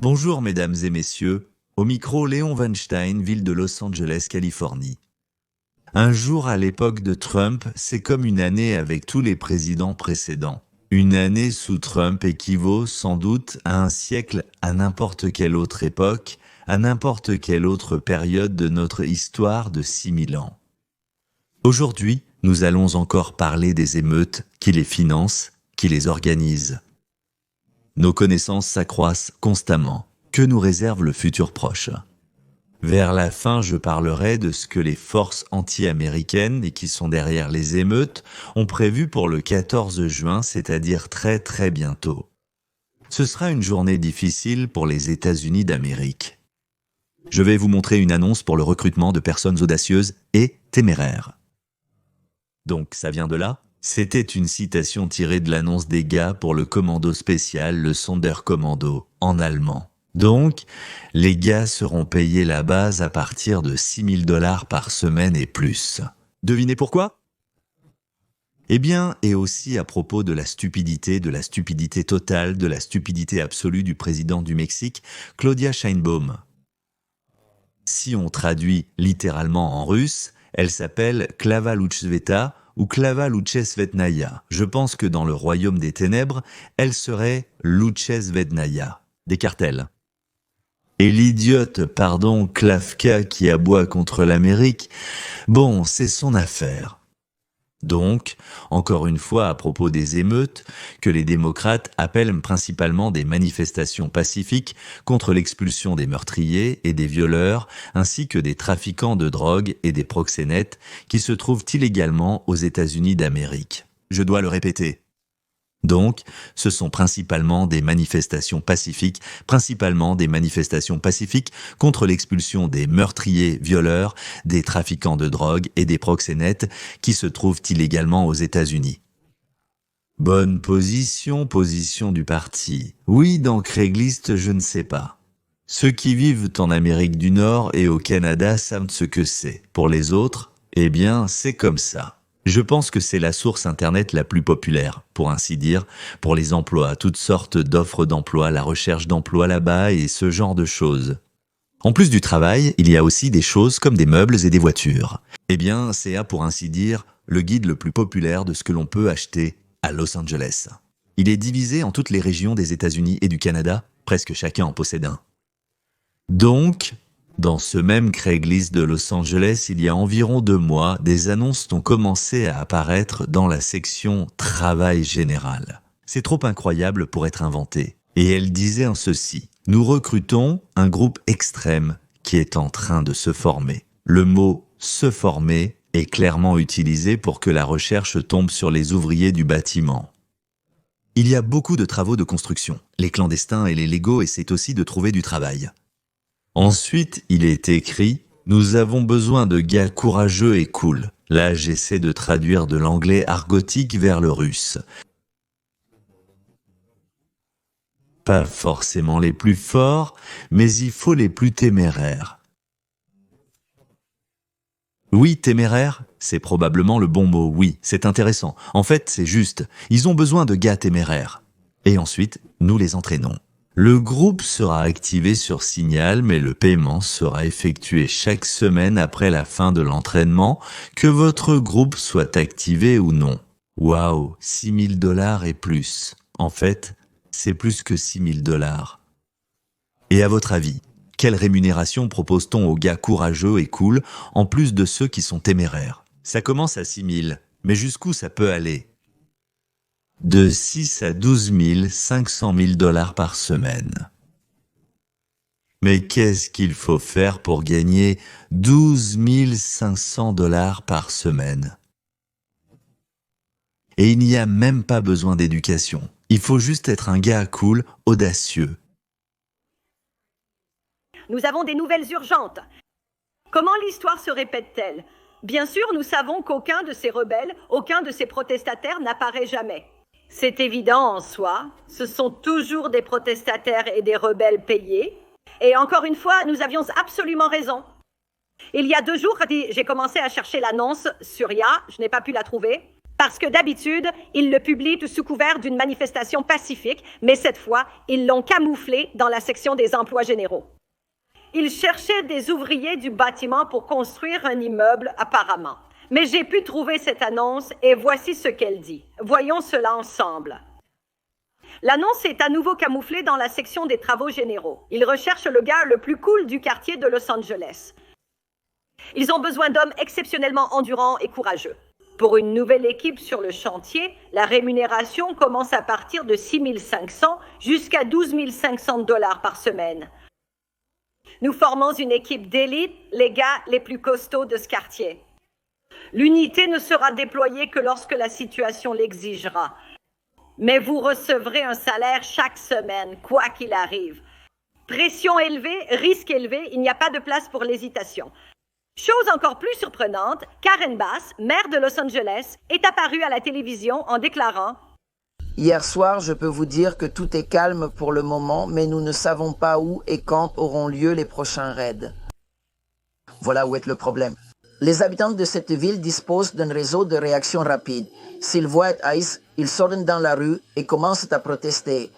Bonjour mesdames et messieurs, au micro Léon Weinstein, ville de Los Angeles, Californie. Un jour à l'époque de Trump, c'est comme une année avec tous les présidents précédents. Une année sous Trump équivaut sans doute à un siècle à n'importe quelle autre époque, à n'importe quelle autre période de notre histoire de 6000 ans. Aujourd'hui, nous allons encore parler des émeutes qui les financent, qui les organisent. Nos connaissances s'accroissent constamment. Que nous réserve le futur proche? Vers la fin, je parlerai de ce que les forces anti-américaines et qui sont derrière les émeutes ont prévu pour le 14 juin, c'est-à-dire très très bientôt. Ce sera une journée difficile pour les États-Unis d'Amérique. Je vais vous montrer une annonce pour le recrutement de personnes audacieuses et téméraires. Donc, ça vient de là? C'était une citation tirée de l'annonce des gars pour le commando spécial, le Sonderkommando, en allemand. Donc, les gars seront payés la base à partir de 6 000 $ par semaine et plus. Devinez pourquoi? Eh bien, et aussi à propos de la stupidité totale, de la stupidité absolue du président du Mexique, Claudia Sheinbaum. Si on traduit littéralement en russe, elle s'appelle Klava Luchsveta ou Klava Luchesvetnaya. Je pense que dans le royaume des ténèbres, elle serait Luchesvetnaya, des cartels. Et l'idiote, Klavka qui aboie contre l'Amérique, bon, c'est son affaire. Donc, encore une fois à propos des émeutes, que les démocrates appellent principalement des manifestations pacifiques contre l'expulsion des meurtriers et des violeurs, ainsi que des trafiquants de drogue et des proxénètes qui se trouvent illégalement aux États-Unis d'Amérique. Je dois le répéter. Donc, ce sont principalement des manifestations pacifiques contre l'expulsion des meurtriers, violeurs, des trafiquants de drogue et des proxénètes qui se trouvent illégalement aux États-Unis. Bonne position du parti. Oui, dans Craigslist, je ne sais pas. Ceux qui vivent en Amérique du Nord et au Canada savent ce que c'est. Pour les autres, eh bien, c'est comme ça. Je pense que c'est la source Internet la plus populaire, pour ainsi dire, pour les emplois, toutes sortes d'offres d'emploi, la recherche d'emploi là-bas et ce genre de choses. En plus du travail, il y a aussi des choses comme des meubles et des voitures. Eh bien, c'est pour ainsi dire, le guide le plus populaire de ce que l'on peut acheter à Los Angeles. Il est divisé en toutes les régions des États-Unis et du Canada, presque chacun en possède un. Donc, dans ce même Craigslist de Los Angeles, il y a environ 2 mois, des annonces ont commencé à apparaître dans la section « Travail général ». C'est trop incroyable pour être inventé. Et elle disait en ceci: « Nous recrutons un groupe extrême qui est en train de se former. » Le mot « se former » est clairement utilisé pour que la recherche tombe sur les ouvriers du bâtiment. Il y a beaucoup de travaux de construction. Les clandestins et les légaux essaient aussi de trouver du travail. Ensuite, il est écrit « Nous avons besoin de gars courageux et cool ». Là, j'essaie de traduire de l'anglais argotique vers le russe. Pas forcément les plus forts, mais il faut les plus téméraires. Oui, téméraire, c'est probablement le bon mot, oui, c'est intéressant. En fait, c'est juste, ils ont besoin de gars téméraires. Et ensuite, nous les entraînons. Le groupe sera activé sur signal, mais le paiement sera effectué chaque semaine après la fin de l'entraînement, que votre groupe soit activé ou non. Waouh, 6 000 $ et plus. En fait, c'est plus que 6 000 $. Et à votre avis, quelle rémunération propose-t-on aux gars courageux et cool, en plus de ceux qui sont téméraires? Ça commence à 6 000, mais jusqu'où ça peut aller? De 6 à 12 500 000 $ par semaine. Mais qu'est-ce qu'il faut faire pour gagner 12 500 $ par semaine? Et il n'y a même pas besoin d'éducation. Il faut juste être un gars cool, audacieux. Nous avons des nouvelles urgentes. Comment l'histoire se répète-t-elle? Bien sûr, nous savons qu'aucun de ces rebelles, aucun de ces protestataires n'apparaît jamais. C'est évident en soi, ce sont toujours des protestataires et des rebelles payés. Et encore une fois, nous avions absolument raison. Il y a 2 jours, quand j'ai commencé à chercher l'annonce sur IA, je n'ai pas pu la trouver. Parce que d'habitude, ils le publient sous couvert d'une manifestation pacifique, mais cette fois, ils l'ont camouflé dans la section des emplois généraux. Ils cherchaient des ouvriers du bâtiment pour construire un immeuble, apparemment. Mais j'ai pu trouver cette annonce et voici ce qu'elle dit. Voyons cela ensemble. L'annonce est à nouveau camouflée dans la section des travaux généraux. Ils recherchent le gars le plus cool du quartier de Los Angeles. Ils ont besoin d'hommes exceptionnellement endurants et courageux. Pour une nouvelle équipe sur le chantier, la rémunération commence à partir de 6 500 jusqu'à 12 500 $ par semaine. Nous formons une équipe d'élite, les gars les plus costauds de ce quartier. L'unité ne sera déployée que lorsque la situation l'exigera. Mais vous recevrez un salaire chaque semaine, quoi qu'il arrive. Pression élevée, risque élevé, il n'y a pas de place pour l'hésitation. Chose encore plus surprenante, Karen Bass, maire de Los Angeles, est apparue à la télévision en déclarant « Hier soir, je peux vous dire que tout est calme pour le moment, mais nous ne savons pas où et quand auront lieu les prochains raids. » Voilà où est le problème. Les habitants de cette ville disposent d'un réseau de réaction rapide. S'ils voient ICE, ils sortent dans la rue et commencent à protester.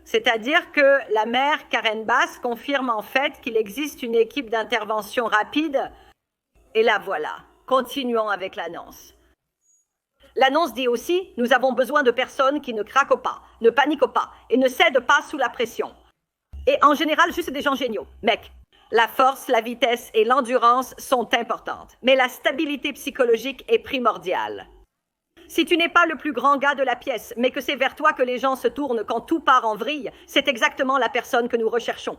C'est-à-dire que la maire Karen Bass confirme en fait qu'il existe une équipe d'intervention rapide. Et la voilà. Continuons avec l'annonce. L'annonce dit aussi « Nous avons besoin de personnes qui ne craquent pas, ne paniquent pas et ne cèdent pas sous la pression. » Et en général, juste des gens géniaux. Mec, la force, la vitesse et l'endurance sont importantes. Mais la stabilité psychologique est primordiale. Si tu n'es pas le plus grand gars de la pièce, mais que c'est vers toi que les gens se tournent quand tout part en vrille, c'est exactement la personne que nous recherchons.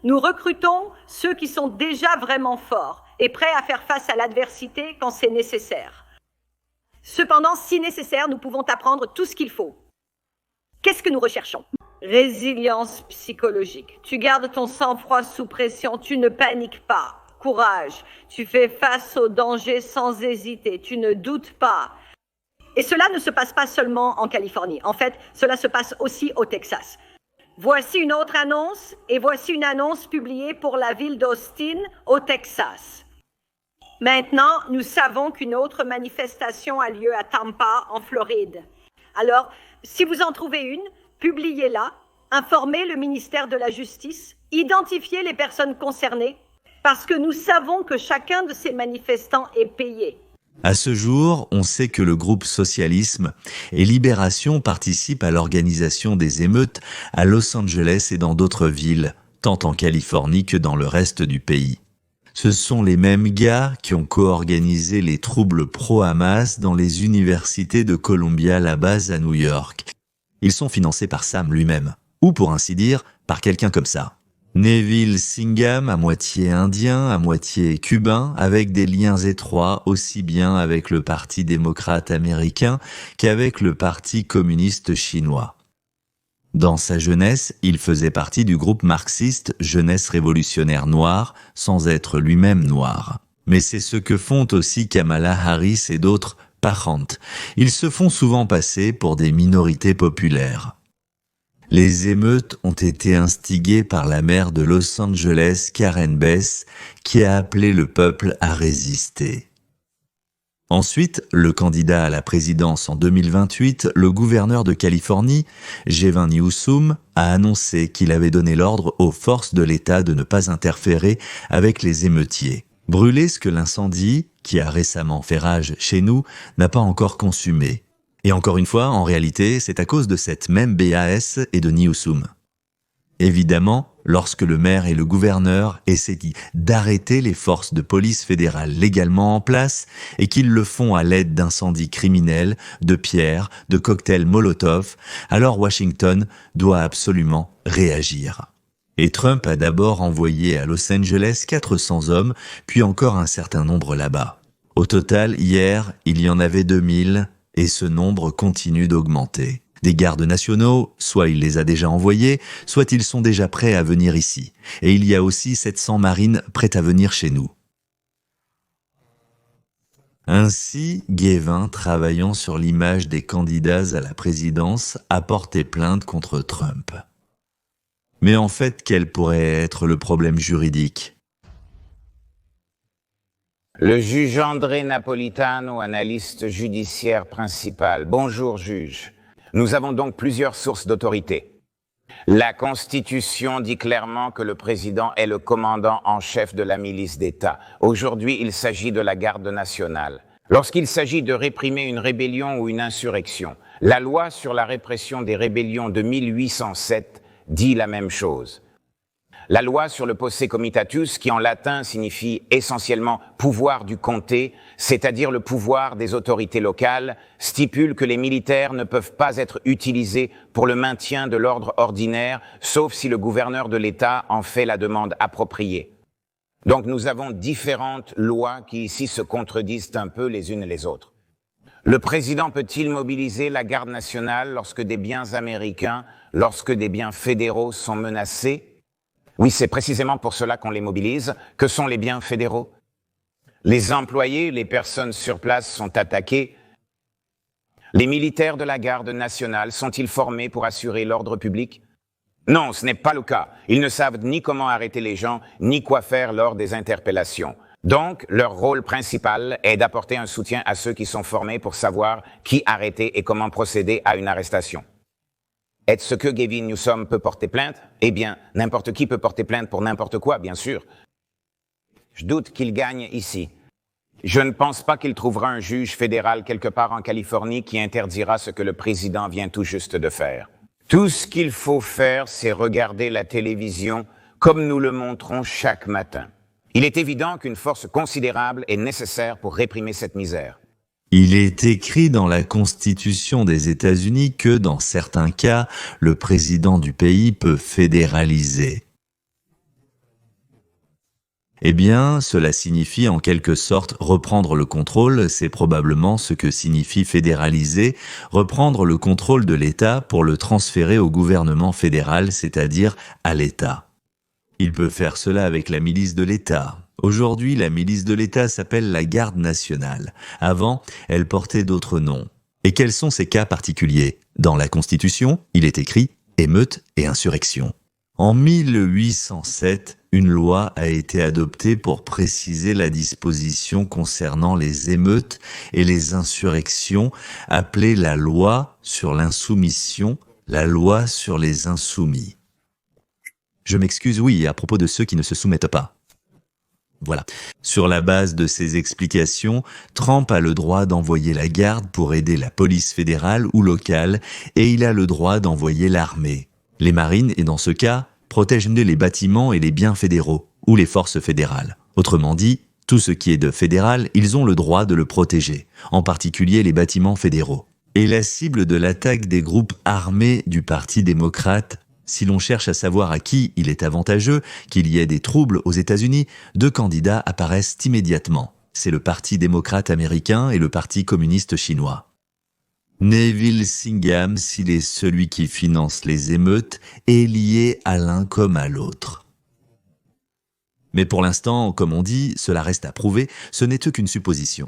Nous recrutons ceux qui sont déjà vraiment forts et prêts à faire face à l'adversité quand c'est nécessaire. Cependant, si nécessaire, nous pouvons apprendre tout ce qu'il faut. Qu'est-ce que nous recherchons? Résilience psychologique. Tu gardes ton sang-froid sous pression, tu ne paniques pas. Courage, tu fais face au danger sans hésiter, tu ne doutes pas. Et cela ne se passe pas seulement en Californie. En fait, cela se passe aussi au Texas. Voici une autre annonce, et voici une annonce publiée pour la ville d'Austin, au Texas. Maintenant, nous savons qu'une autre manifestation a lieu à Tampa, en Floride. Alors, si vous en trouvez une, publiez-la, informez le ministère de la Justice, identifiez les personnes concernées, parce que nous savons que chacun de ces manifestants est payé. À ce jour, on sait que le groupe Socialisme et Libération participent à l'organisation des émeutes à Los Angeles et dans d'autres villes, tant en Californie que dans le reste du pays. Ce sont les mêmes gars qui ont co-organisé les troubles pro-Hamas dans les universités de Columbia, la base à New York. Ils sont financés par Sam lui-même, ou pour ainsi dire, par quelqu'un comme ça. Neville Singham, à moitié indien, à moitié cubain, avec des liens étroits aussi bien avec le Parti démocrate américain qu'avec le Parti communiste chinois. Dans sa jeunesse, il faisait partie du groupe marxiste Jeunesse révolutionnaire noire, sans être lui-même noir. Mais c'est ce que font aussi Kamala Harris et d'autres parents. Ils se font souvent passer pour des minorités populaires. Les émeutes ont été instigées par la maire de Los Angeles, Karen Bass, qui a appelé le peuple à résister. Ensuite, le candidat à la présidence en 2028, le gouverneur de Californie, Gavin Newsom, a annoncé qu'il avait donné l'ordre aux forces de l'État de ne pas interférer avec les émeutiers. Brûler ce que l'incendie, qui a récemment fait rage chez nous, n'a pas encore consumé. Et encore une fois, en réalité, c'est à cause de cette même BAS et de Newsom. Évidemment, lorsque le maire et le gouverneur essaient d'arrêter les forces de police fédérales légalement en place et qu'ils le font à l'aide d'incendies criminels, de pierres, de cocktails Molotov, alors Washington doit absolument réagir. Et Trump a d'abord envoyé à Los Angeles 400 hommes, puis encore un certain nombre là-bas. Au total, hier, il y en avait 2000, et ce nombre continue d'augmenter. Des gardes nationaux, soit il les a déjà envoyés, soit ils sont déjà prêts à venir ici. Et il y a aussi 700 marines prêtes à venir chez nous. Ainsi, Gavin, travaillant sur l'image des candidats à la présidence, a porté plainte contre Trump. Mais en fait, quel pourrait être le problème juridique ? Le juge André Napolitano, analyste judiciaire principal. Bonjour, juge. Nous avons donc plusieurs sources d'autorité. La Constitution dit clairement que le président est le commandant en chef de la milice d'État. Aujourd'hui, il s'agit de la garde nationale. Lorsqu'il s'agit de réprimer une rébellion ou une insurrection, la loi sur la répression des rébellions de 1807 dit la même chose. La loi sur le posse comitatus, qui en latin signifie essentiellement pouvoir du comté, c'est-à-dire le pouvoir des autorités locales, stipule que les militaires ne peuvent pas être utilisés pour le maintien de l'ordre ordinaire, sauf si le gouverneur de l'État en fait la demande appropriée. Donc nous avons différentes lois qui ici se contredisent un peu les unes les autres. Le président peut-il mobiliser la garde nationale lorsque des biens américains, lorsque des biens fédéraux sont menacés ? Oui, c'est précisément pour cela qu'on les mobilise. Que sont les biens fédéraux? Les employés, les personnes sur place sont attaqués. Les militaires de la garde nationale sont-ils formés pour assurer l'ordre public? Non, ce n'est pas le cas. Ils ne savent ni comment arrêter les gens, ni quoi faire lors des interpellations. Donc, leur rôle principal est d'apporter un soutien à ceux qui sont formés pour savoir qui arrêter et comment procéder à une arrestation. Est-ce que Gavin Newsom peut porter plainte? Eh bien, n'importe qui peut porter plainte pour n'importe quoi, bien sûr. Je doute qu'il gagne ici. Je ne pense pas qu'il trouvera un juge fédéral quelque part en Californie qui interdira ce que le président vient tout juste de faire. Tout ce qu'il faut faire, c'est regarder la télévision comme nous le montrons chaque matin. Il est évident qu'une force considérable est nécessaire pour réprimer cette misère. Il est écrit dans la Constitution des États-Unis que, dans certains cas, le président du pays peut fédéraliser. Eh bien, cela signifie en quelque sorte reprendre le contrôle, c'est probablement ce que signifie fédéraliser, reprendre le contrôle de l'État pour le transférer au gouvernement fédéral, c'est-à-dire à l'État. Il peut faire cela avec la milice de l'État. Aujourd'hui, la milice de l'État s'appelle la Garde nationale. Avant, elle portait d'autres noms. Et quels sont ces cas particuliers? Dans la Constitution, il est écrit « émeute et insurrection ». En 1807, une loi a été adoptée pour préciser la disposition concernant les émeutes et les insurrections, appelée la loi sur l'insoumission, la loi sur les insoumis. Je m'excuse, oui, à propos de ceux qui ne se soumettent pas. Voilà. Sur la base de ces explications, Trump a le droit d'envoyer la garde pour aider la police fédérale ou locale et il a le droit d'envoyer l'armée. Les marines, et dans ce cas, protègent les bâtiments et les biens fédéraux ou les forces fédérales. Autrement dit, tout ce qui est de fédéral, ils ont le droit de le protéger, en particulier les bâtiments fédéraux. Et la cible de l'attaque des groupes armés du Parti démocrate, si l'on cherche à savoir à qui il est avantageux qu'il y ait des troubles aux États-Unis, deux candidats apparaissent immédiatement. C'est le Parti démocrate américain et le Parti communiste chinois. Neville Singham, s'il est celui qui finance les émeutes, est lié à l'un comme à l'autre. Mais pour l'instant, comme on dit, cela reste à prouver, ce n'est qu'une supposition.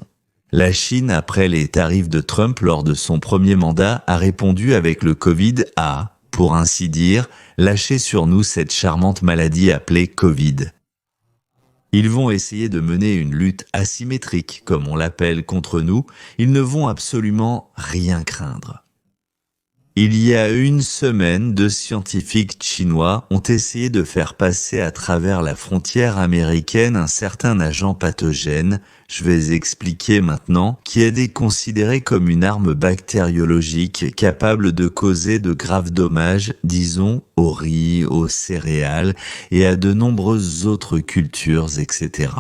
La Chine, après les tarifs de Trump lors de son premier mandat, a répondu avec le Covid à, pour ainsi dire, lâcher sur nous cette charmante maladie appelée Covid. Ils vont essayer de mener une lutte asymétrique, comme on l'appelle, contre nous. Ils ne vont absolument rien craindre. Il y a une semaine, deux scientifiques chinois ont essayé de faire passer à travers la frontière américaine un certain agent pathogène, je vais expliquer maintenant, qui est considéré comme une arme bactériologique capable de causer de graves dommages, disons, au riz, aux céréales et à de nombreuses autres cultures, etc.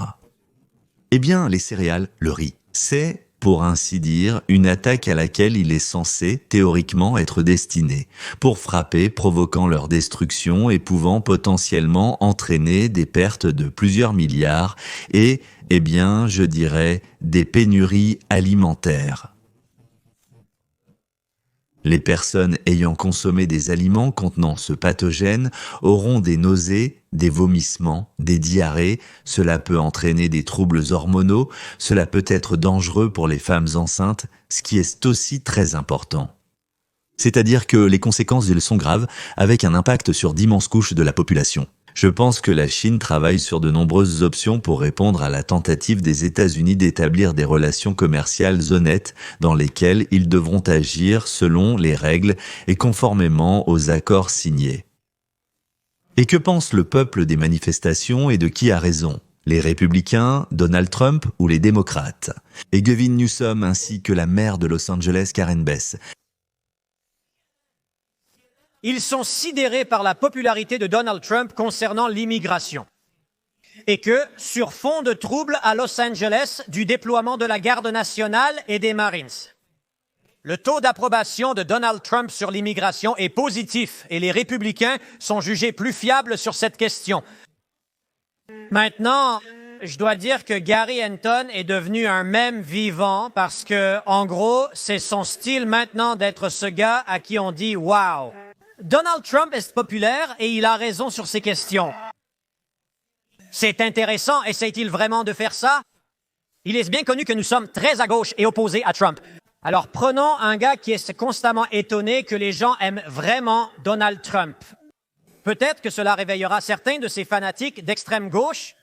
Eh bien, les céréales, le riz, c'est, pour ainsi dire, une attaque à laquelle il est censé, théoriquement, être destiné, pour frapper, provoquant leur destruction et pouvant potentiellement entraîner des pertes de plusieurs milliards et, eh bien, je dirais, des pénuries alimentaires. Les personnes ayant consommé des aliments contenant ce pathogène auront des nausées, des vomissements, des diarrhées, cela peut entraîner des troubles hormonaux, cela peut être dangereux pour les femmes enceintes, ce qui est aussi très important. C'est-à-dire que les conséquences sont graves, avec un impact sur d'immenses couches de la population. Je pense que la Chine travaille sur de nombreuses options pour répondre à la tentative des États-Unis d'établir des relations commerciales honnêtes dans lesquelles ils devront agir selon les règles et conformément aux accords signés. Et que pense le peuple des manifestations et de qui a raison ? Les républicains, Donald Trump ou les démocrates ? Et Gavin Newsom ainsi que la maire de Los Angeles, Karen Bass. Ils sont sidérés par la popularité de Donald Trump concernant l'immigration. Et que, sur fond de troubles à Los Angeles du déploiement de la Garde nationale et des Marines, le taux d'approbation de Donald Trump sur l'immigration est positif et les républicains sont jugés plus fiables sur cette question. Maintenant, je dois dire que Gary Anton est devenu un mème vivant parce que, en gros, c'est son style maintenant d'être ce gars à qui on dit « wow ». Donald Trump est populaire et il a raison sur ces questions. C'est intéressant, essaie-t-il vraiment de faire ça? Il est bien connu que nous sommes très à gauche et opposés à Trump. Alors prenons un gars qui est constamment étonné que les gens aiment vraiment Donald Trump. Peut-être que cela réveillera certains de ces fanatiques d'extrême gauche.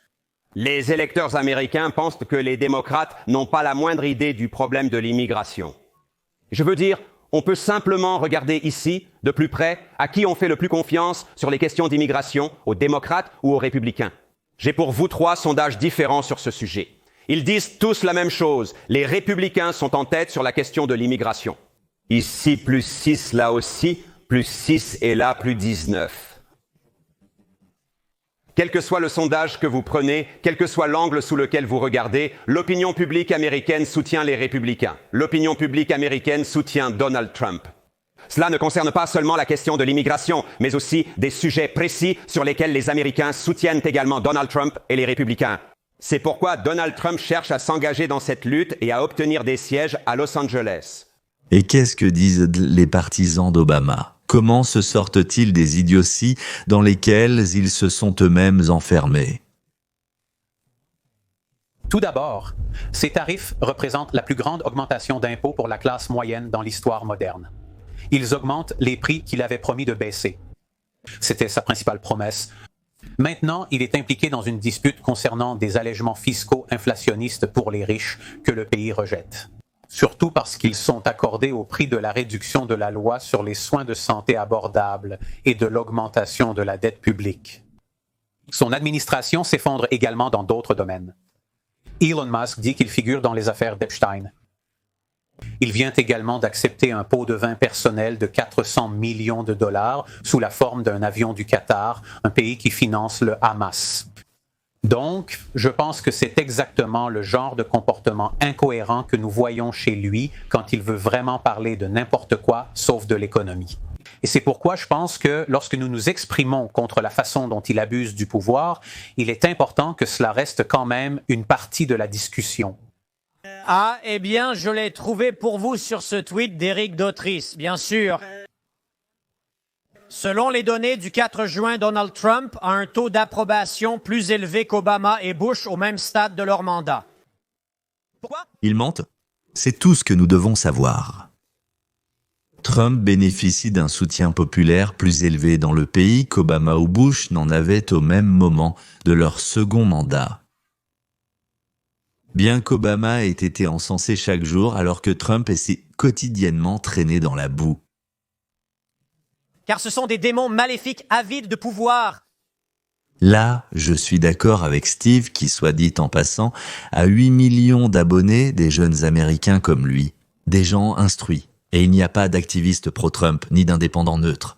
Les électeurs américains pensent que les démocrates n'ont pas la moindre idée du problème de l'immigration. Je veux dire, on peut simplement regarder ici, de plus près, à qui on fait le plus confiance sur les questions d'immigration, aux démocrates ou aux républicains. J'ai pour vous 3 sondages différents sur ce sujet. Ils disent tous la même chose. Les républicains sont en tête sur la question de l'immigration. Ici, plus 6, là aussi, plus 6 et là, plus 19. Quel que soit le sondage que vous prenez, quel que soit l'angle sous lequel vous regardez, l'opinion publique américaine soutient les républicains. L'opinion publique américaine soutient Donald Trump. Cela ne concerne pas seulement la question de l'immigration, mais aussi des sujets précis sur lesquels les Américains soutiennent également Donald Trump et les républicains. C'est pourquoi Donald Trump cherche à s'engager dans cette lutte et à obtenir des sièges à Los Angeles. Et qu'est-ce que disent les partisans d'Obama ? Comment se sortent-ils des idioties dans lesquelles ils se sont eux-mêmes enfermés ? Tout d'abord, ces tarifs représentent la plus grande augmentation d'impôts pour la classe moyenne dans l'histoire moderne. Ils augmentent les prix qu'il avait promis de baisser. C'était sa principale promesse. Maintenant, il est impliqué dans une dispute concernant des allègements fiscaux inflationnistes pour les riches que le pays rejette. Surtout parce qu'ils sont accordés au prix de la réduction de la loi sur les soins de santé abordables et de l'augmentation de la dette publique. Son administration s'effondre également dans d'autres domaines. Elon Musk dit qu'il figure dans les affaires d'Epstein. Il vient également d'accepter un pot de vin personnel de 400 millions de dollars sous la forme d'un avion du Qatar, un pays qui finance le Hamas. Donc, je pense que c'est exactement le genre de comportement incohérent que nous voyons chez lui quand il veut vraiment parler de n'importe quoi sauf de l'économie. Et c'est pourquoi je pense que lorsque nous nous exprimons contre la façon dont il abuse du pouvoir, il est important que cela reste quand même une partie de la discussion. Ah, eh bien, je l'ai trouvé pour vous sur ce tweet d'Éric Dautrice, bien sûr. Selon les données du 4 juin, Donald Trump a un taux d'approbation plus élevé qu'Obama et Bush au même stade de leur mandat. Pourquoi? Ils mentent. C'est tout ce que nous devons savoir. Trump bénéficie d'un soutien populaire plus élevé dans le pays qu'Obama ou Bush n'en avaient au même moment de leur second mandat. Bien qu'Obama ait été encensé chaque jour alors que Trump est quotidiennement traîné dans la boue. Car ce sont des démons maléfiques avides de pouvoir. Là, je suis d'accord avec Steve qui, soit dit en passant, a 8 millions d'abonnés, des jeunes Américains comme lui, des gens instruits. Et il n'y a pas d'activistes pro-Trump ni d'indépendants neutres.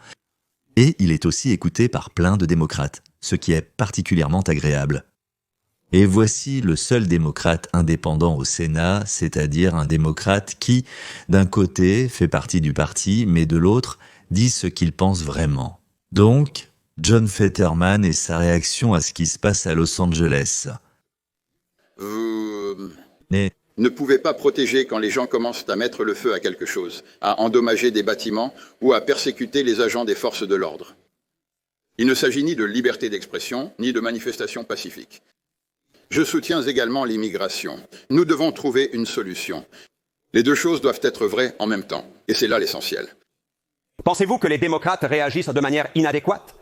Et il est aussi écouté par plein de démocrates, ce qui est particulièrement agréable. Et voici le seul démocrate indépendant au Sénat, c'est-à-dire un démocrate qui, d'un côté, fait partie du parti, mais de l'autre, dit ce qu'il pense vraiment. Donc, John Fetterman et sa réaction à ce qui se passe à Los Angeles. Vous Mais ne pouvez pas protéger quand les gens commencent à mettre le feu à quelque chose, à endommager des bâtiments ou à persécuter les agents des forces de l'ordre. Il ne s'agit ni de liberté d'expression, ni de manifestation pacifique. Je soutiens également l'immigration. Nous devons trouver une solution. Les deux choses doivent être vraies en même temps, et c'est là l'essentiel. Pensez-vous que les démocrates réagissent de manière inadéquate?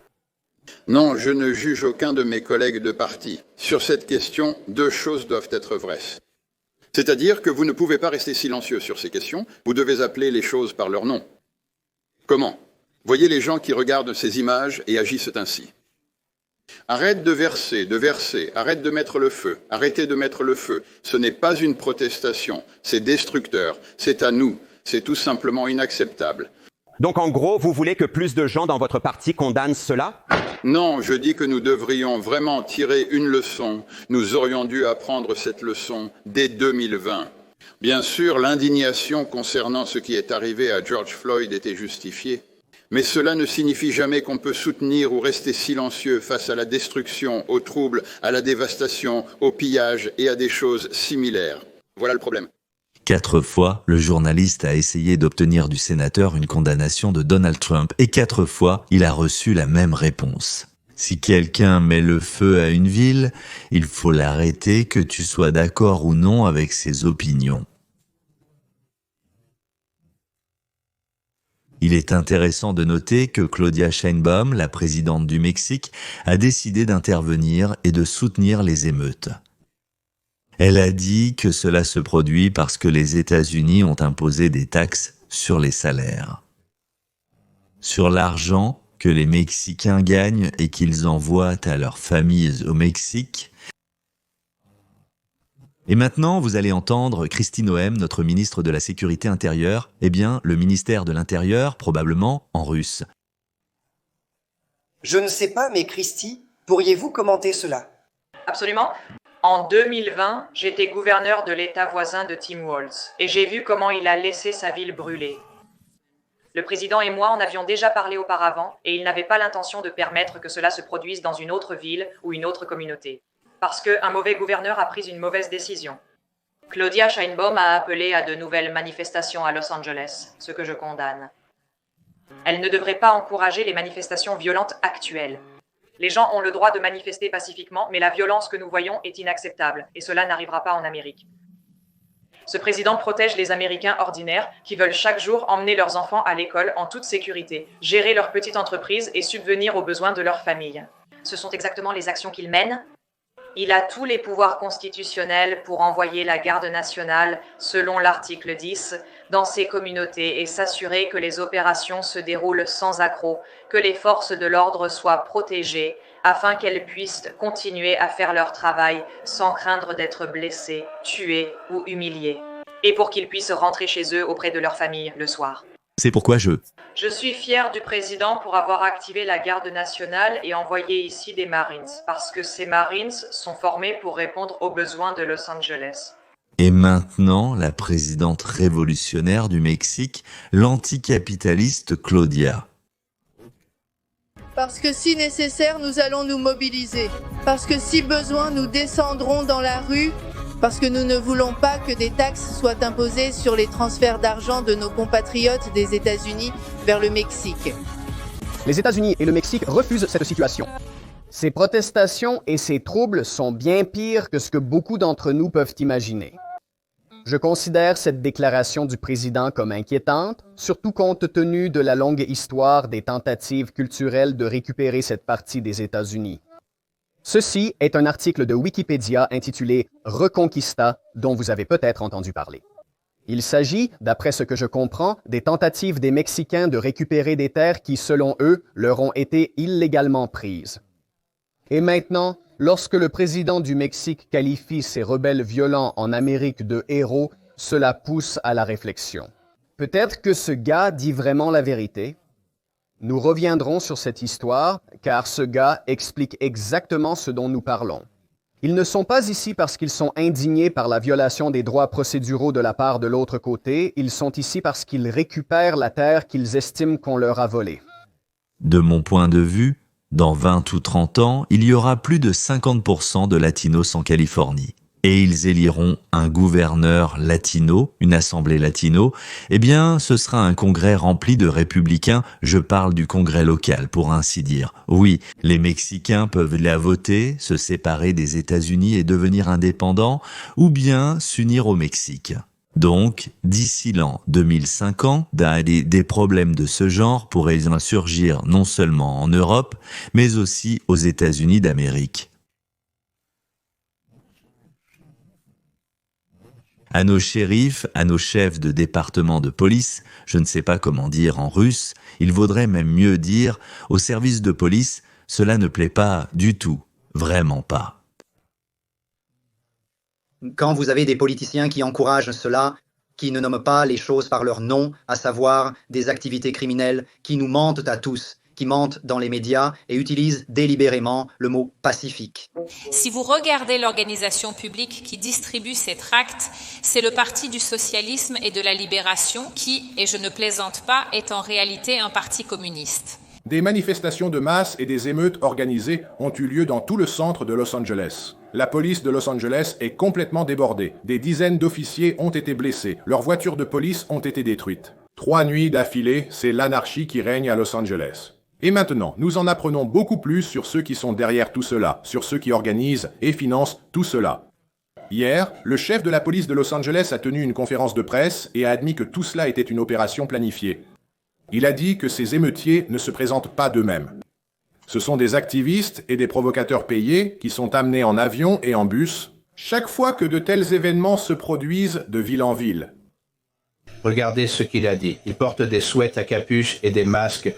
Non, je ne juge aucun de mes collègues de parti. Sur cette question, deux choses doivent être vraies. C'est-à-dire que vous ne pouvez pas rester silencieux sur ces questions, vous devez appeler les choses par leur nom. Comment? Voyez les gens qui regardent ces images et agissent ainsi. Arrête de verser, arrête de mettre le feu, arrêtez de mettre le feu. Ce n'est pas une protestation, c'est destructeur, c'est à nous, c'est tout simplement inacceptable. Donc en gros, vous voulez que plus de gens dans votre parti condamnent cela? Non, je dis que nous devrions vraiment tirer une leçon. Nous aurions dû apprendre cette leçon dès 2020. Bien sûr, l'indignation concernant ce qui est arrivé à George Floyd était justifiée. Mais cela ne signifie jamais qu'on peut soutenir ou rester silencieux face à la destruction, aux troubles, à la dévastation, au pillage et à des choses similaires. Voilà le problème. 4 fois, le journaliste a essayé d'obtenir du sénateur une condamnation de Donald Trump et 4 fois, il a reçu la même réponse. Si quelqu'un met le feu à une ville, il faut l'arrêter, que tu sois d'accord ou non avec ses opinions. Il est intéressant de noter que Claudia Sheinbaum, la présidente du Mexique, a décidé d'intervenir et de soutenir les émeutes. Elle a dit que cela se produit parce que les États-Unis ont imposé des taxes sur les salaires. Sur l'argent que les Mexicains gagnent et qu'ils envoient à leurs familles au Mexique. Et maintenant, vous allez entendre Kristi Noem, notre ministre de la Sécurité intérieure, eh bien, le ministère de l'Intérieur, probablement en russe. Je ne sais pas, mais Kristi, pourriez-vous commenter cela? Absolument. En 2020, j'étais gouverneur de l'État voisin de Tim Walz et j'ai vu comment il a laissé sa ville brûler. Le président et moi en avions déjà parlé auparavant et il n'avait pas l'intention de permettre que cela se produise dans une autre ville ou une autre communauté. Parce qu'un mauvais gouverneur a pris une mauvaise décision. Claudia Sheinbaum a appelé à de nouvelles manifestations à Los Angeles, ce que je condamne. Elle ne devrait pas encourager les manifestations violentes actuelles. Les gens ont le droit de manifester pacifiquement, mais la violence que nous voyons est inacceptable, et cela n'arrivera pas en Amérique. Ce président protège les Américains ordinaires qui veulent chaque jour emmener leurs enfants à l'école en toute sécurité, gérer leur petite entreprise et subvenir aux besoins de leur famille. Ce sont exactement les actions qu'il mène. Il a tous les pouvoirs constitutionnels pour envoyer la garde nationale, selon l'article 10, dans ces communautés et s'assurer que les opérations se déroulent sans accroc, que les forces de l'ordre soient protégées, afin qu'elles puissent continuer à faire leur travail sans craindre d'être blessées, tuées ou humiliées, et pour qu'ils puissent rentrer chez eux auprès de leur famille le soir. C'est pourquoi Je suis fier du président pour avoir activé la garde nationale et envoyé ici des Marines, parce que ces Marines sont formés pour répondre aux besoins de Los Angeles. Et maintenant, la présidente révolutionnaire du Mexique, l'anticapitaliste Claudia. Parce que si nécessaire, nous allons nous mobiliser. Parce que si besoin, nous descendrons dans la rue. Parce que nous ne voulons pas que des taxes soient imposées sur les transferts d'argent de nos compatriotes des États-Unis vers le Mexique. Les États-Unis et le Mexique refusent cette situation. Ces protestations et ces troubles sont bien pires que ce que beaucoup d'entre nous peuvent imaginer. Je considère cette déclaration du président comme inquiétante, surtout compte tenu de la longue histoire des tentatives culturelles de récupérer cette partie des États-Unis. Ceci est un article de Wikipédia intitulé « Reconquista » dont vous avez peut-être entendu parler. Il s'agit, d'après ce que je comprends, des tentatives des Mexicains de récupérer des terres qui, selon eux, leur ont été illégalement prises. Et maintenant, lorsque le président du Mexique qualifie ces rebelles violents en Amérique de héros, cela pousse à la réflexion. Peut-être que ce gars dit vraiment la vérité. Nous reviendrons sur cette histoire, car ce gars explique exactement ce dont nous parlons. Ils ne sont pas ici parce qu'ils sont indignés par la violation des droits procéduraux de la part de l'autre côté, ils sont ici parce qu'ils récupèrent la terre qu'ils estiment qu'on leur a volée. De mon point de vue, dans 20 ou 30 ans, il y aura plus de 50% de latinos en Californie. Et ils éliront un gouverneur latino, une assemblée latino, eh bien, ce sera un congrès rempli de républicains, je parle du congrès local, pour ainsi dire. Oui, les Mexicains peuvent la voter, se séparer des États-Unis et devenir indépendants, ou bien s'unir au Mexique. Donc, d'ici l'an 2050, des problèmes de ce genre pourraient surgir non seulement en Europe, mais aussi aux États-Unis d'Amérique. À nos shérifs, à nos chefs de département de police, je ne sais pas comment dire en russe, il vaudrait même mieux dire aux services de police, cela ne plaît pas du tout, vraiment pas. Quand vous avez des politiciens qui encouragent cela, qui ne nomment pas les choses par leur nom, à savoir des activités criminelles, qui nous mentent à tous, qui mentent dans les médias et utilisent délibérément le mot pacifique. Si vous regardez l'organisation publique qui distribue ces tracts, c'est le Parti du socialisme et de la libération qui, et je ne plaisante pas, est en réalité un parti communiste. Des manifestations de masse et des émeutes organisées ont eu lieu dans tout le centre de Los Angeles. La police de Los Angeles est complètement débordée. Des dizaines d'officiers ont été blessés. Leurs voitures de police ont été détruites. 3 nuits d'affilée, c'est l'anarchie qui règne à Los Angeles. Et maintenant, nous en apprenons beaucoup plus sur ceux qui sont derrière tout cela, sur ceux qui organisent et financent tout cela. Hier, le chef de la police de Los Angeles a tenu une conférence de presse et a admis que tout cela était une opération planifiée. Il a dit que ces émeutiers ne se présentent pas d'eux-mêmes. Ce sont des activistes et des provocateurs payés qui sont amenés en avion et en bus chaque fois que de tels événements se produisent de ville en ville. Regardez ce qu'il a dit. Ils portent des sweats à capuche et des masques.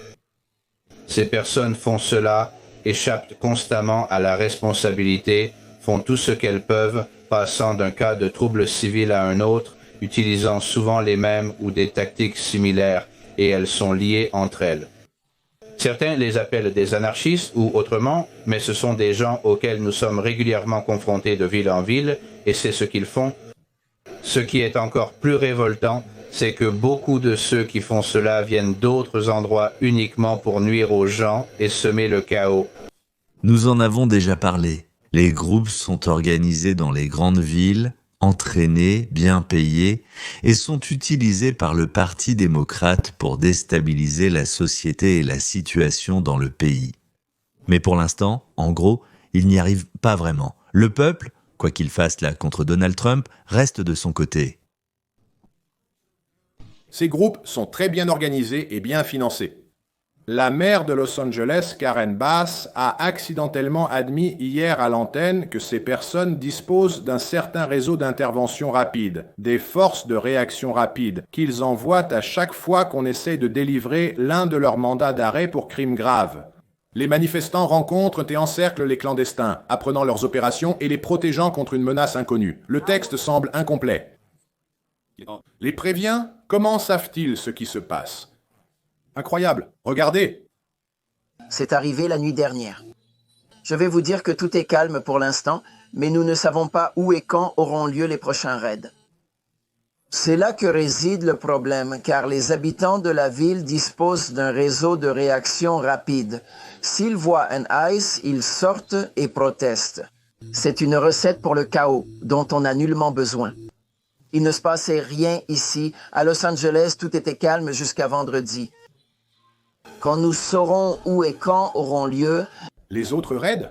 Ces personnes font cela, échappent constamment à la responsabilité, font tout ce qu'elles peuvent, passant d'un cas de trouble civil à un autre, utilisant souvent les mêmes ou des tactiques similaires, et elles sont liées entre elles. Certains les appellent des anarchistes ou autrement, mais ce sont des gens auxquels nous sommes régulièrement confrontés de ville en ville, et c'est ce qu'ils font. Ce qui est encore plus révoltant, c'est que beaucoup de ceux qui font cela viennent d'autres endroits uniquement pour nuire aux gens et semer le chaos. Nous en avons déjà parlé. Les groupes sont organisés dans les grandes villes, entraînés, bien payés, et sont utilisés par le Parti démocrate pour déstabiliser la société et la situation dans le pays. Mais pour l'instant, en gros, ils n'y arrivent pas vraiment. Le peuple, quoi qu'il fasse là contre Donald Trump, reste de son côté. Ces groupes sont très bien organisés et bien financés. La maire de Los Angeles, Karen Bass, a accidentellement admis hier à l'antenne que ces personnes disposent d'un certain réseau d'intervention rapide, des forces de réaction rapide, qu'ils envoient à chaque fois qu'on essaie de délivrer l'un de leurs mandats d'arrêt pour crimes graves. Les manifestants rencontrent et encerclent les clandestins, apprenant leurs opérations et les protégeant contre une menace inconnue. Le texte semble incomplet. Les prévient? Comment savent-ils ce qui se passe? Incroyable, regardez. C'est arrivé la nuit dernière. Je vais vous dire que tout est calme pour l'instant, mais nous ne savons pas où et quand auront lieu les prochains raids. C'est là que réside le problème, car les habitants de la ville disposent d'un réseau de réaction rapide. S'ils voient un ICE, ils sortent et protestent. C'est une recette pour le chaos, dont on n'a nullement besoin. Il ne se passait rien ici. À Los Angeles, tout était calme jusqu'à vendredi. Quand nous saurons où et quand auront lieu... Les autres raids?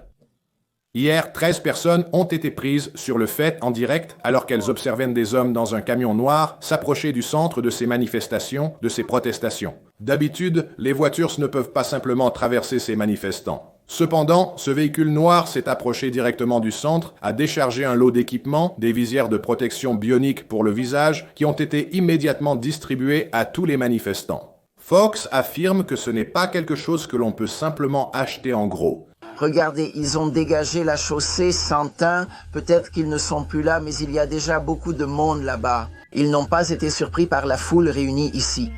Hier, 13 personnes ont été prises sur le fait en direct alors qu'elles observaient des hommes dans un camion noir s'approcher du centre de ces manifestations, de ces protestations. D'habitude, les voitures ne peuvent pas simplement traverser ces manifestants. Cependant, ce véhicule noir s'est approché directement du centre, a déchargé un lot d'équipements, des visières de protection bionique pour le visage, qui ont été immédiatement distribués à tous les manifestants. Fox affirme que ce n'est pas quelque chose que l'on peut simplement acheter en gros. Regardez, ils ont dégagé la chaussée Santin. Peut-être qu'ils ne sont plus là, mais il y a déjà beaucoup de monde là-bas. Ils n'ont pas été surpris par la foule réunie ici.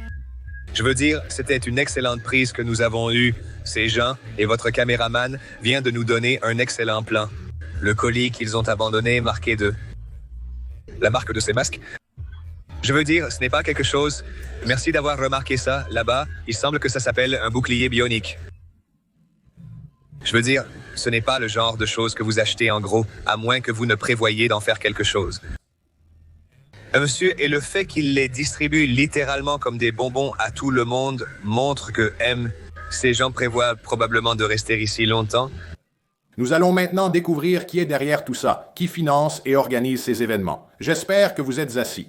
Je veux dire, c'était une excellente prise que nous avons eue. Ces gens et votre caméraman vient de nous donner un excellent plan. Le colis qu'ils ont abandonné marqué de... la marque de ces masques. Je veux dire, ce n'est pas quelque chose... Merci d'avoir remarqué ça, là-bas. Il semble que ça s'appelle un bouclier bionique. Je veux dire, ce n'est pas le genre de choses que vous achetez en gros, à moins que vous ne prévoyiez d'en faire quelque chose. Monsieur, et le fait qu'il les distribue littéralement comme des bonbons à tout le monde montre que ces gens prévoient probablement de rester ici longtemps. Nous allons maintenant découvrir qui est derrière tout ça, qui finance et organise ces événements. J'espère que vous êtes assis.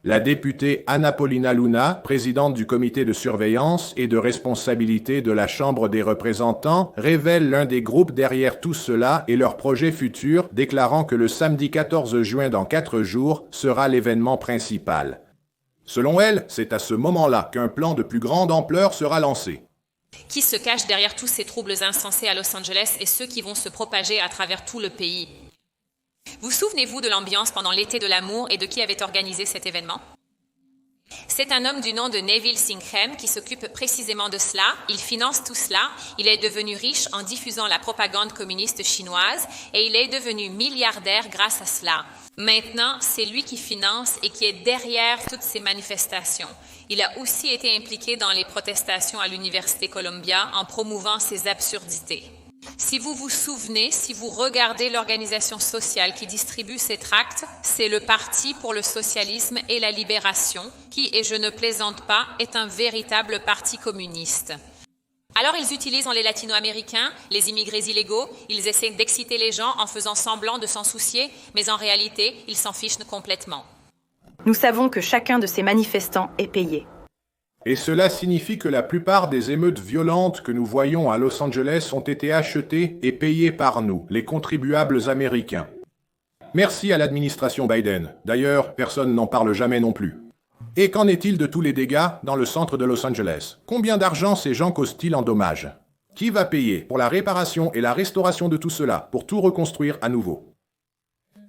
La députée Anna Paulina Luna, présidente du comité de surveillance et de responsabilité de la Chambre des représentants, révèle l'un des groupes derrière tout cela et leur projet futur, déclarant que le samedi 14 juin dans 4 jours sera l'événement principal. Selon elle, c'est à ce moment-là qu'un plan de plus grande ampleur sera lancé. Qui se cache derrière tous ces troubles insensés à Los Angeles et ceux qui vont se propager à travers tout le pays? Vous souvenez-vous de l'ambiance pendant l'été de l'amour et de qui avait organisé cet événement? C'est un homme du nom de Neville Sinkrem qui s'occupe précisément de cela. Il finance tout cela. Il est devenu riche en diffusant la propagande communiste chinoise et il est devenu milliardaire grâce à cela. Maintenant, c'est lui qui finance et qui est derrière toutes ces manifestations. Il a aussi été impliqué dans les protestations à l'Université Columbia en promouvant ces absurdités. Si vous vous souvenez, si vous regardez l'organisation sociale qui distribue ces tracts, c'est le Parti pour le socialisme et la libération, qui, et je ne plaisante pas, est un véritable parti communiste. Alors ils utilisent les latino-américains, les immigrés illégaux, ils essaient d'exciter les gens en faisant semblant de s'en soucier, mais en réalité, ils s'en fichent complètement. Nous savons que chacun de ces manifestants est payé. Et cela signifie que la plupart des émeutes violentes que nous voyons à Los Angeles ont été achetées et payées par nous, les contribuables américains. Merci à l'administration Biden. D'ailleurs, personne n'en parle jamais non plus. Et qu'en est-il de tous les dégâts dans le centre de Los Angeles? Combien d'argent ces gens causent-ils en dommages? Qui va payer pour la réparation et la restauration de tout cela, pour tout reconstruire à nouveau?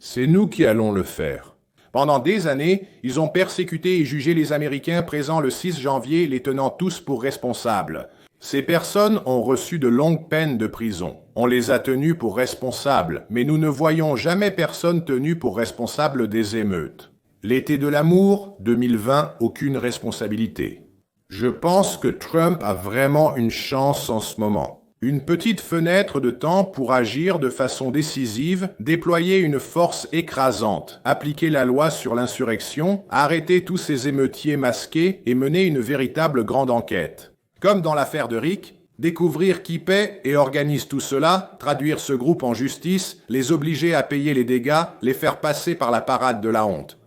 C'est nous qui allons le faire. Pendant des années, ils ont persécuté et jugé les Américains présents le 6 janvier, les tenant tous pour responsables. Ces personnes ont reçu de longues peines de prison. On les a tenus pour responsables, mais nous ne voyons jamais personne tenu pour responsable des émeutes. L'été de l'amour, 2020, aucune responsabilité. Je pense que Trump a vraiment une chance en ce moment. Une petite fenêtre de temps pour agir de façon décisive, déployer une force écrasante, appliquer la loi sur l'insurrection, arrêter tous ces émeutiers masqués et mener une véritable grande enquête. Comme dans l'affaire de Rick, découvrir qui paie et organise tout cela, traduire ce groupe en justice, les obliger à payer les dégâts, les faire passer par la parade de la honte.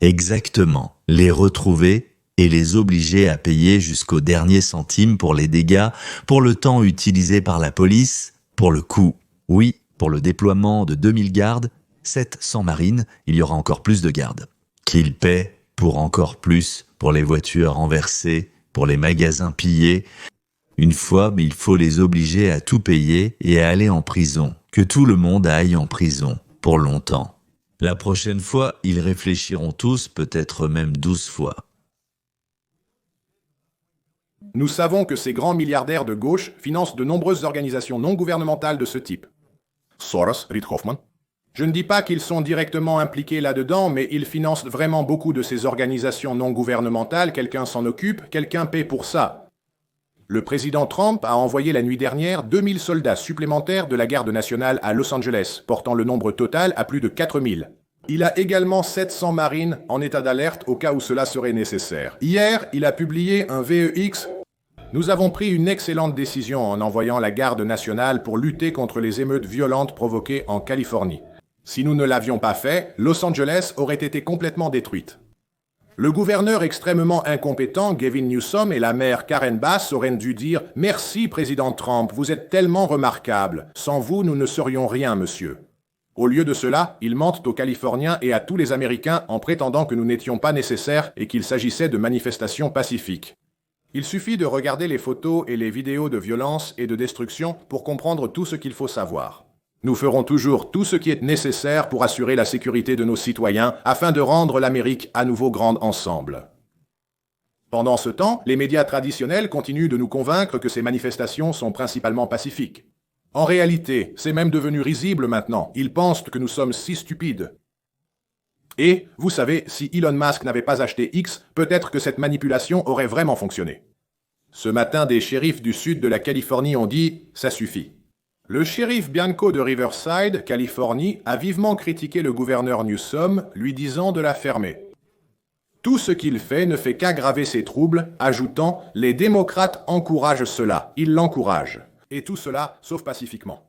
Exactement. Les retrouver et les obliger à payer jusqu'au dernier centime pour les dégâts, pour le temps utilisé par la police, pour le coût, oui, pour le déploiement de 2000 gardes, 700 marines, il y aura encore plus de gardes. Qu'ils paient pour encore plus, pour les voitures renversées, pour les magasins pillés. Une fois, il faut les obliger à tout payer et à aller en prison, que tout le monde aille en prison, pour longtemps. La prochaine fois, ils réfléchiront tous, peut-être même 12 fois. Nous savons que ces grands milliardaires de gauche financent de nombreuses organisations non gouvernementales de ce type. Soros, Reid Hoffman. Je ne dis pas qu'ils sont directement impliqués là-dedans, mais ils financent vraiment beaucoup de ces organisations non gouvernementales, quelqu'un s'en occupe, quelqu'un paie pour ça. Le président Trump a envoyé la nuit dernière 2000 soldats supplémentaires de la garde nationale à Los Angeles, portant le nombre total à plus de 4000. Il a également 700 marines en état d'alerte au cas où cela serait nécessaire. Hier, il a publié un VEX. Nous avons pris une excellente décision en envoyant la garde nationale pour lutter contre les émeutes violentes provoquées en Californie. Si nous ne l'avions pas fait, Los Angeles aurait été complètement détruite. Le gouverneur extrêmement incompétent, Gavin Newsom, et la maire Karen Bass auraient dû dire « Merci, président Trump, vous êtes tellement remarquable. Sans vous, nous ne serions rien, monsieur. » Au lieu de cela, ils mentent aux Californiens et à tous les Américains en prétendant que nous n'étions pas nécessaires et qu'il s'agissait de manifestations pacifiques. Il suffit de regarder les photos et les vidéos de violence et de destruction pour comprendre tout ce qu'il faut savoir. Nous ferons toujours tout ce qui est nécessaire pour assurer la sécurité de nos citoyens afin de rendre l'Amérique à nouveau grande ensemble. Pendant ce temps, les médias traditionnels continuent de nous convaincre que ces manifestations sont principalement pacifiques. En réalité, c'est même devenu risible maintenant. Ils pensent que nous sommes si stupides. Et, vous savez, si Elon Musk n'avait pas acheté X, peut-être que cette manipulation aurait vraiment fonctionné. Ce matin, des shérifs du sud de la Californie ont dit « ça suffit ». Le shérif Bianco de Riverside, Californie, a vivement critiqué le gouverneur Newsom, lui disant de la fermer. Tout ce qu'il fait ne fait qu'aggraver ses troubles, ajoutant « les démocrates encouragent cela, ils l'encouragent ». Et tout cela, sauf pacifiquement.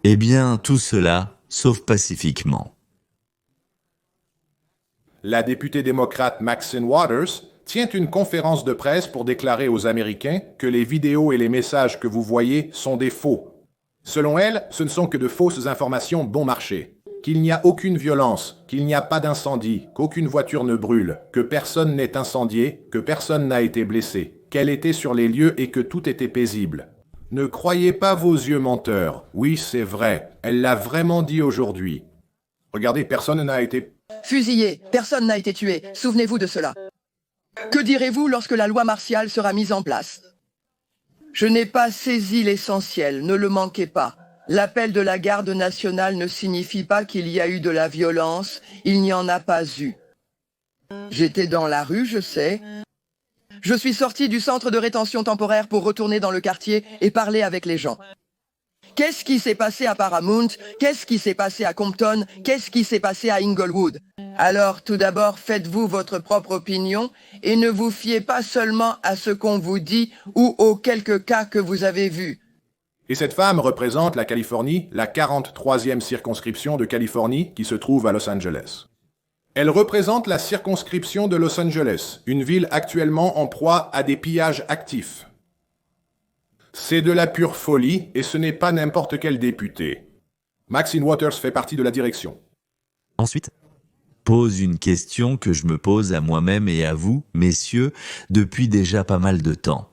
Eh bien, tout cela, sauf pacifiquement. la députée démocrate Maxine Waters tient une conférence de presse pour déclarer aux Américains que les vidéos et les messages que vous voyez sont des faux. Selon elle, ce ne sont que de fausses informations bon marché. Qu'il n'y a aucune violence, qu'il n'y a pas d'incendie, qu'aucune voiture ne brûle, que personne n'est incendié, que personne n'a été blessé, qu'elle était sur les lieux et que tout était paisible. Ne croyez pas vos yeux menteurs. Oui, c'est vrai. Elle l'a vraiment dit aujourd'hui. Regardez, personne n'a été... Fusillé, personne n'a été tué. Souvenez-vous de cela. Que direz-vous lorsque la loi martiale sera mise en place? Je n'ai pas saisi l'essentiel, ne le manquez pas. L'appel de la garde nationale ne signifie pas qu'il y a eu de la violence, il n'y en a pas eu. J'étais dans la rue, je sais. Je suis sorti du centre de rétention temporaire pour retourner dans le quartier et parler avec les gens. Qu'est-ce qui s'est passé à Paramount? Qu'est-ce qui s'est passé à Compton? Qu'est-ce qui s'est passé à Inglewood? Alors, tout d'abord, faites-vous votre propre opinion et ne vous fiez pas seulement à ce qu'on vous dit ou aux quelques cas que vous avez vus. Et cette femme représente la Californie, la 43e circonscription de Californie qui se trouve à Los Angeles. Elle représente la circonscription de Los Angeles, une ville actuellement en proie à des pillages actifs. C'est de la pure folie et ce n'est pas n'importe quel député. Maxine Waters fait partie de la direction. Ensuite, pose une question que je me pose à moi-même et à vous, messieurs, depuis déjà pas mal de temps.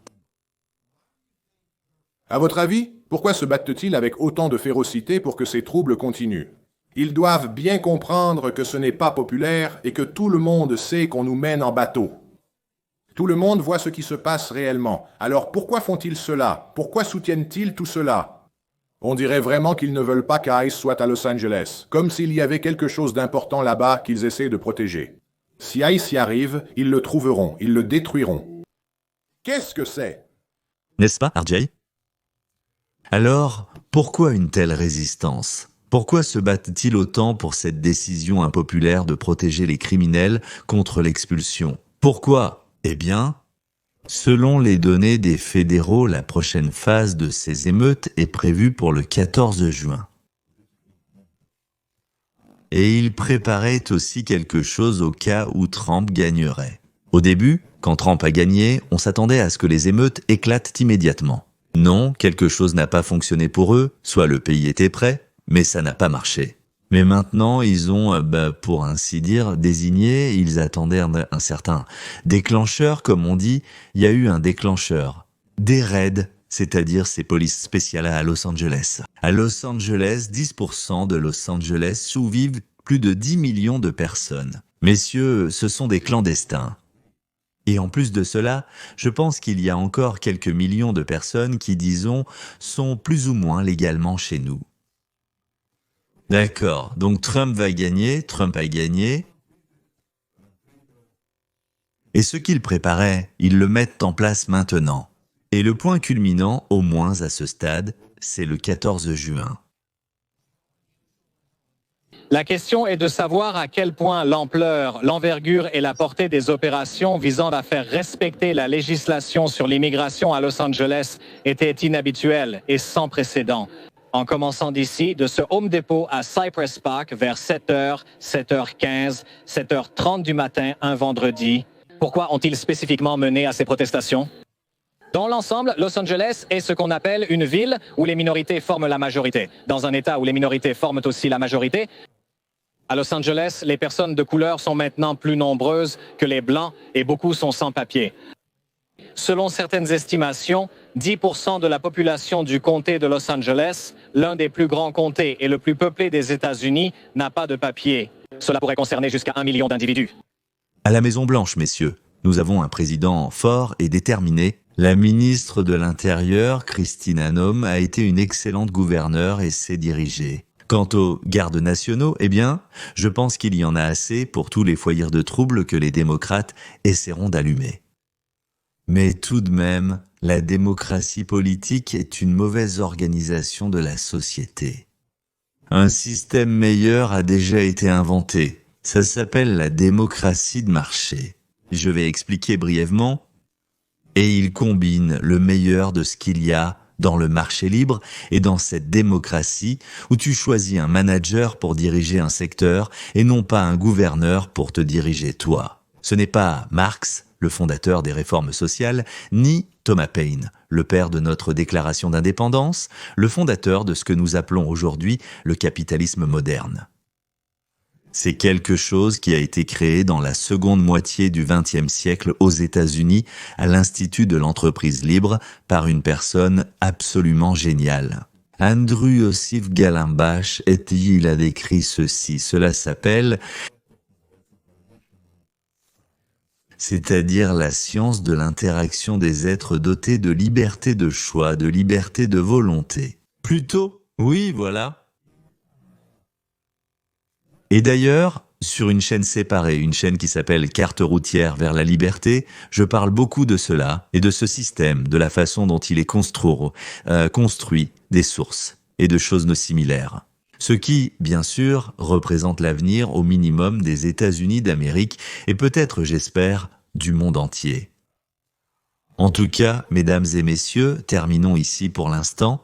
À votre avis, pourquoi se battent-ils avec autant de férocité pour que ces troubles continuent? Ils doivent bien comprendre que ce n'est pas populaire et que tout le monde sait qu'on nous mène en bateau. Tout le monde voit ce qui se passe réellement. Alors pourquoi font-ils cela? Pourquoi soutiennent-ils tout cela? On dirait vraiment qu'ils ne veulent pas qu'ICE soit à Los Angeles, comme s'il y avait quelque chose d'important là-bas qu'ils essaient de protéger. Si ICE y arrive, ils le trouveront, ils le détruiront. Qu'est-ce que c'est? N'est-ce pas, RJ? Alors, pourquoi une telle résistance? Pourquoi se battent-ils autant pour cette décision impopulaire de protéger les criminels contre l'expulsion? Pourquoi? Eh bien, selon les données des fédéraux, la prochaine phase de ces émeutes est prévue pour le 14 juin. Et ils préparaient aussi quelque chose au cas où Trump gagnerait. Au début, quand Trump a gagné, on s'attendait à ce que les émeutes éclatent immédiatement. Non, quelque chose n'a pas fonctionné pour eux, soit le pays était prêt, mais ça n'a pas marché. Mais maintenant, ils ont, pour ainsi dire, désigné, ils attendaient un certain déclencheur, comme on dit, il y a eu un déclencheur. Des raids, c'est-à-dire ces polices spéciales à Los Angeles. À Los Angeles, 10% de Los Angeles où vivent plus de 10 millions de personnes. Messieurs, ce sont des clandestins. Et en plus de cela, je pense qu'il y a encore quelques millions de personnes qui, disons, sont plus ou moins légalement chez nous. D'accord, donc Trump a gagné. Et ce qu'il préparait, ils le mettent en place maintenant. Et le point culminant, au moins à ce stade, c'est le 14 juin. La question est de savoir à quel point l'ampleur, l'envergure et la portée des opérations visant à faire respecter la législation sur l'immigration à Los Angeles étaient inhabituelles et sans précédent. En commençant d'ici, de ce Home Depot à Cypress Park vers 7h, 7h15, 7h30 du matin un vendredi. Pourquoi ont-ils spécifiquement mené à ces protestations? Dans l'ensemble, Los Angeles est ce qu'on appelle une ville où les minorités forment la majorité. Dans un État où les minorités forment aussi la majorité, à Los Angeles, les personnes de couleur sont maintenant plus nombreuses que les Blancs et beaucoup sont sans papier. Selon certaines estimations, 10% de la population du comté de Los Angeles, l'un des plus grands comtés et le plus peuplé des États-Unis, n'a pas de papier. Cela pourrait concerner jusqu'à 1 million d'individus. À la Maison-Blanche, messieurs, nous avons un président fort et déterminé. La ministre de l'Intérieur, Kristi Noem, a été une excellente gouverneure et sait diriger. Quant aux gardes nationaux, eh bien, je pense qu'il y en a assez pour tous les foyers de troubles que les démocrates essaieront d'allumer. Mais tout de même, la démocratie politique est une mauvaise organisation de la société. Un système meilleur a déjà été inventé. Ça s'appelle la démocratie de marché. Je vais expliquer brièvement. Et il combine le meilleur de ce qu'il y a dans le marché libre et dans cette démocratie où tu choisis un manager pour diriger un secteur et non pas un gouverneur pour te diriger toi. Ce n'est pas Marx, le fondateur des réformes sociales, ni Thomas Paine, le père de notre déclaration d'indépendance, le fondateur de ce que nous appelons aujourd'hui le capitalisme moderne. C'est quelque chose qui a été créé dans la seconde moitié du XXe siècle aux États-Unis à l'Institut de l'entreprise libre par une personne absolument géniale. Andrew Ossif Gallenbach, et il a décrit ceci. Cela s'appelle c'est-à-dire la science de l'interaction des êtres dotés de liberté de choix, de liberté de volonté. Plutôt, oui, voilà. Et d'ailleurs, sur une chaîne séparée, une chaîne qui s'appelle Carte routière vers la liberté, je parle beaucoup de cela et de ce système, de la façon dont il est construit, des sources et de choses similaires. Ce qui, bien sûr, représente l'avenir au minimum des États-Unis d'Amérique et peut-être, j'espère, du monde entier. En tout cas, mesdames et messieurs, terminons ici pour l'instant.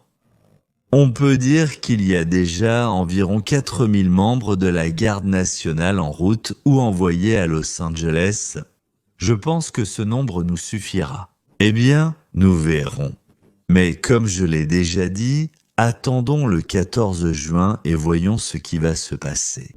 On peut dire qu'il y a déjà environ 4000 membres de la Garde nationale en route ou envoyés à Los Angeles. Je pense que ce nombre nous suffira. Eh bien, nous verrons. Mais comme je l'ai déjà dit, attendons le 14 juin et voyons ce qui va se passer.